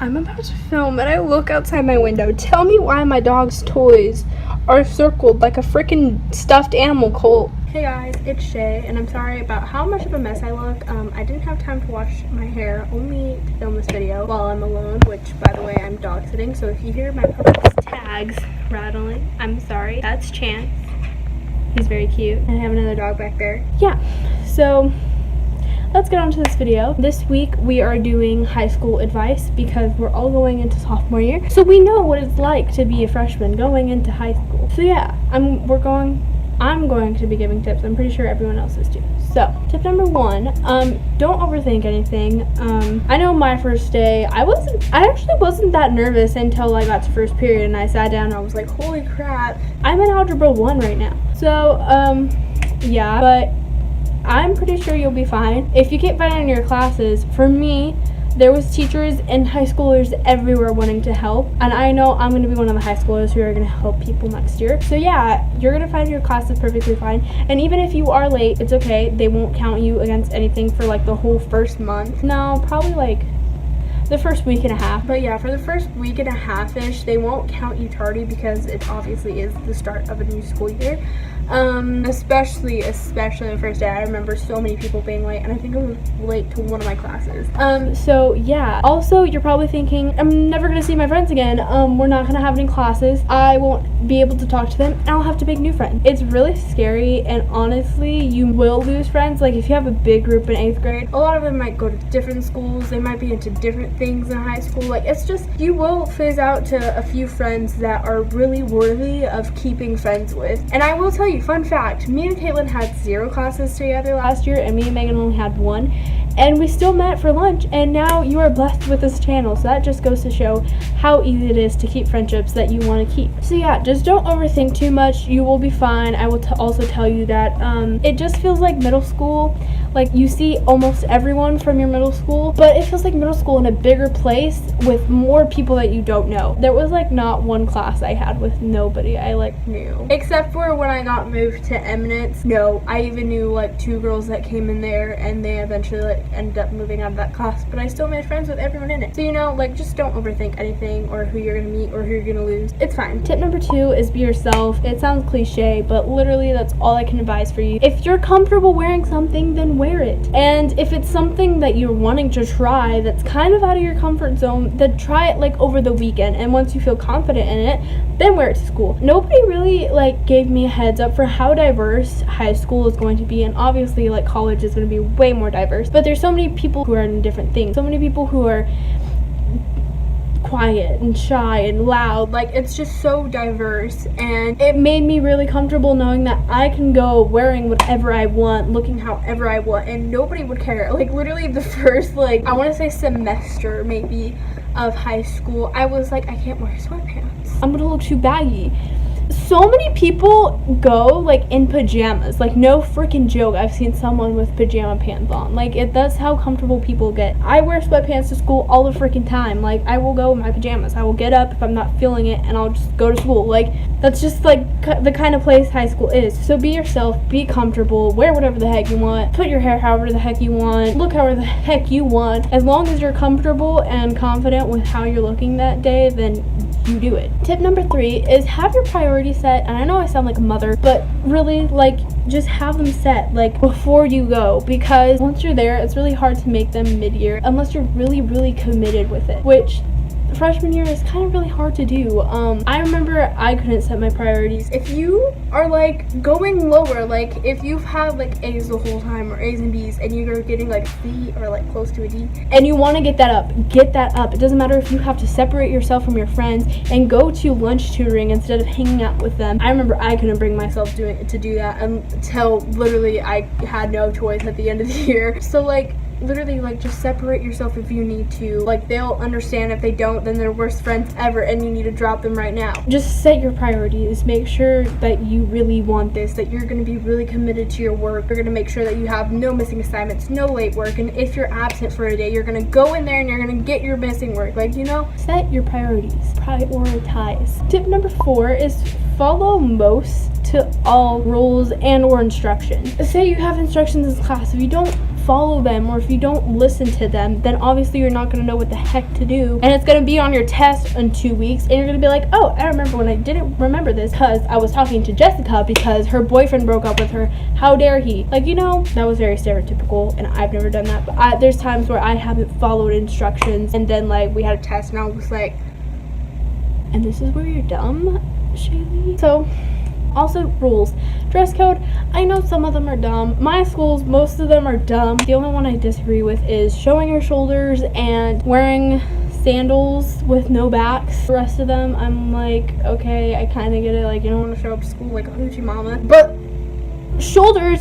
I'm about to film and I look outside my window. Tell me why my dog's toys are circled like a freaking stuffed animal cult. Hey guys, it's Shay, and I'm sorry about how much of a mess I look. I didn't have time to wash my hair, only to film this video while I'm alone, which, by the way, I'm dog sitting, so if you hear my puppy's tags rattling, I'm sorry. That's Chance. He's very cute. And I have another dog back there. Yeah, so let's get on to this video. This week we are doing high school advice because we're all going into sophomore year. So we know what it's like to be a freshman going into high school. So yeah, I'm going to be giving tips. I'm pretty sure everyone else is too. So, tip number 1, don't overthink anything. I know my first day, I actually wasn't that nervous until I got to first period and I sat down and I was like, holy crap, I'm in Algebra 1 right now. So, yeah, but I'm pretty sure you'll be fine. If you can't find it in your classes, for me, there was teachers and high schoolers everywhere wanting to help, and I know I'm going to be one of the high schoolers who are going to help people next year. So yeah, you're going to find your classes perfectly fine, and even if you are late, it's okay. They won't count you against anything for like the whole first month. No, probably like the first week and a half. But yeah, for the first week and a half-ish, they won't count you tardy because it obviously is the start of a new school year. Especially the first day. I remember so many people being late, and I think I was late to one of my classes. So yeah. Also, you're probably thinking, I'm never gonna see my friends again. We're not gonna have any classes. I won't be able to talk to them, and I'll have to make new friends. It's really scary, and honestly, you will lose friends. Like, if you have a big group in 8th grade, a lot of them might go to different schools. They might be into different things in high school. Like, it's just, you will phase out to a few friends that are really worthy of keeping friends with. And I will tell you, fun fact, me and Kaitlyn had 0 classes together last year, and me and Megan only had 1, and we still met for lunch, and now you are blessed with this channel. So that just goes to show how easy it is to keep friendships that you want to keep. So yeah, just don't overthink too much. You will be fine. I will also tell you that it just feels like middle school. Like, you see almost everyone from your middle school, but it feels like middle school in a bigger place with more people that you don't know. There was like not one class I had with nobody I like knew, except for when I got moved to Eminence. No, I even knew like 2 girls that came in there, and they eventually like ended up moving out of that class, but I still made friends with everyone in it. So, you know, like, just don't overthink anything or who you're gonna meet or who you're gonna lose. It's fine. Tip number 2 is be yourself. It sounds cliche, but literally that's all I can advise for you. If you're comfortable wearing something, then wear it. And if it's something that you're wanting to try that's kind of out of your comfort zone, then try it like over the weekend, and once you feel confident in it, then wear it to school. Nobody really like gave me a heads up for how diverse high school is going to be, and obviously like college is going to be way more diverse, but there's so many people who are in different things, so many people who are quiet and shy and loud. Like, it's just so diverse, and it made me really comfortable knowing that I can go wearing whatever I want, looking however I want, and nobody would care. Like, literally the first, like, I want to say semester maybe of high school, I was like, I can't wear sweatpants, I'm gonna look too baggy. So many people go like in pajamas, like, no freaking joke. I've seen someone with pajama pants on. Like, that's how comfortable people get. I wear sweatpants to school all the freaking time. Like, I will go in my pajamas. I will get up if I'm not feeling it, and I'll just go to school. Like, that's just like the kind of place high school is. So be yourself, be comfortable, wear whatever the heck you want, put your hair however the heck you want, look however the heck you want. As long as you're comfortable and confident with how you're looking that day, then you do it. Tip number 3 is have your priorities set. And I know I sound like a mother, but really, like, just have them set like before you go, because once you're there, it's really hard to make them mid-year unless you're really committed with it, which freshman year is kind of really hard to do. I remember I couldn't set my priorities. If you are like going lower, like if you've had like A's the whole time or A's and B's, and you're getting like C or like close to a D, and you want to get that up. It doesn't matter if you have to separate yourself from your friends and go to lunch tutoring instead of hanging out with them. I remember I couldn't bring myself to do that until literally I had no choice at the end of the year. So like, literally, like, just separate yourself if you need to. Like, they'll understand. If they don't, then they're worst friends ever, and you need to drop them right now. Just set your priorities. Make sure that you really want this, that you're going to be really committed to your work. You're going to make sure that you have no missing assignments, no late work, and if you're absent for a day, you're going to go in there and you're going to get your missing work. Like, you know, set your priorities. Prioritize. Tip number 4 is follow most to all rules and or instructions. Say you have instructions in class. If you don't follow them or if you don't listen to them, then obviously you're not going to know what the heck to do, and it's going to be on your test in 2 weeks, and you're going to be like, oh, I remember when I didn't remember this because I was talking to Jessica because her boyfriend broke up with her. How dare he? Like, you know, that was very stereotypical, and I've never done that, but there's times where I haven't followed instructions, and then like we had a test and I was like, and this is where you're dumb, Shaylee? So also, rules. Dress code, I know some of them are dumb. My schools, most of them are dumb. The only one I disagree with is showing your shoulders and wearing sandals with no backs. The rest of them, I'm like, okay, I kind of get it. Like, you don't want to show up to school like a hoochie mama. But shoulders,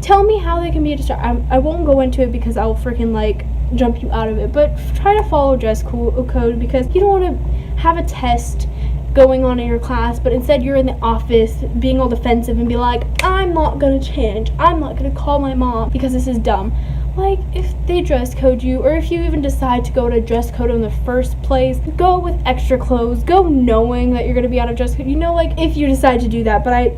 tell me how they can be a distraction. I won't go into it because I'll freaking like jump you out of it. But try to follow dress code because you don't want to have a test going on in your class, but instead you're in the office being all defensive and be like, I'm not gonna change, I'm not gonna call my mom because this is dumb. Like, if they dress code you, or if you even decide to go to dress code in the first place, go with extra clothes, go knowing that you're gonna be out of dress code, you know, like if you decide to do that. But I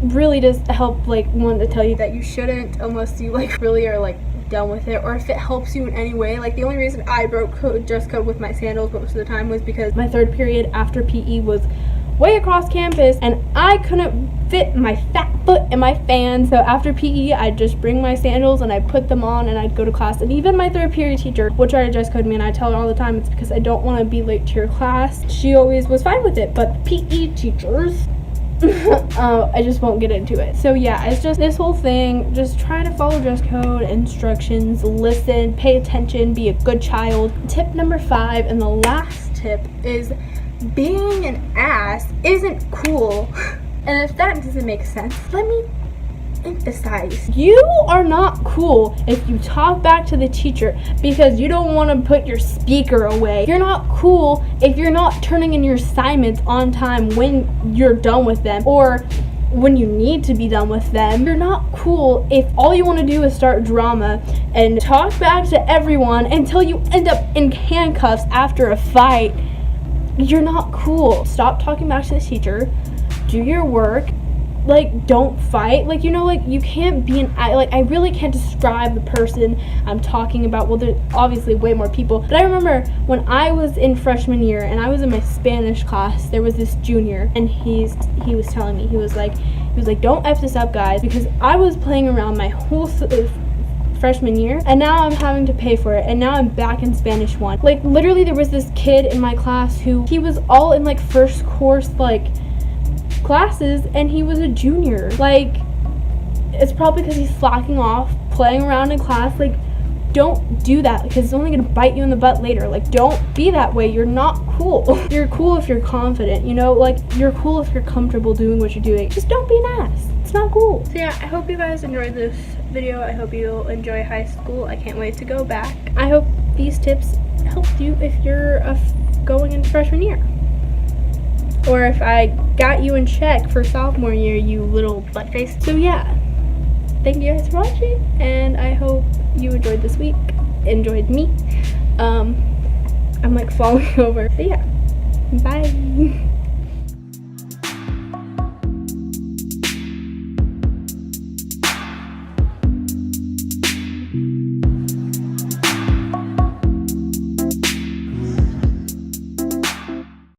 really just want to tell you that you shouldn't unless you like really are like done with it, or if it helps you in any way. Like, the only reason I broke dress code with my sandals most of the time was because my third period after PE was way across campus and I couldn't fit my fat foot in my fan, so after PE I'd just bring my sandals and I'd put them on and I'd go to class. And even my third period teacher would try to dress code me, and I tell her all the time it's because I don't want to be late to your class. She always was fine with it, but PE teachers I just won't get into it. So yeah, it's just this whole thing, just try to follow dress code instructions, listen, pay attention, be a good child. Tip number 5 and the last tip is being an ass isn't cool. And if that doesn't make sense, let me emphasize, you are not cool if you talk back to the teacher because you don't want to put your speaker away. You're not cool if you're not turning in your assignments on time when you're done with them or when you need to be done with them. You're not cool if all you want to do is start drama and talk back to everyone until you end up in handcuffs after a fight. You're not cool. Stop talking back to the teacher. Do your work. Like, don't fight. Like, you know, like, you can't be I really can't describe the person I'm talking about. Well, there's obviously way more people, but I remember when I was in freshman year and I was in my Spanish class, there was this junior, and he was telling me, he was like, don't F this up, guys, because I was playing around my whole freshman year, and now I'm having to pay for it, and now I'm back in Spanish 1. Like, literally, there was this kid in my class who, he was all in, like, first course, like, classes, and he was a junior. Like, it's probably because he's slacking off, playing around in class. Like, don't do that because it's only gonna bite you in the butt later. Like, don't be that way. You're not cool. You're cool if you're confident, you know, like, you're cool if you're comfortable doing what you're doing. Just don't be an ass. It's not cool. So yeah, I hope you guys enjoyed this video. I hope you'll enjoy high school. I can't wait to go back. I hope these tips helped you if you're going into freshman year. Or if I got you in check for sophomore year, you little butt face. So yeah, thank you guys for watching, and I hope you enjoyed this week, enjoyed me. I'm like falling over. So yeah, bye.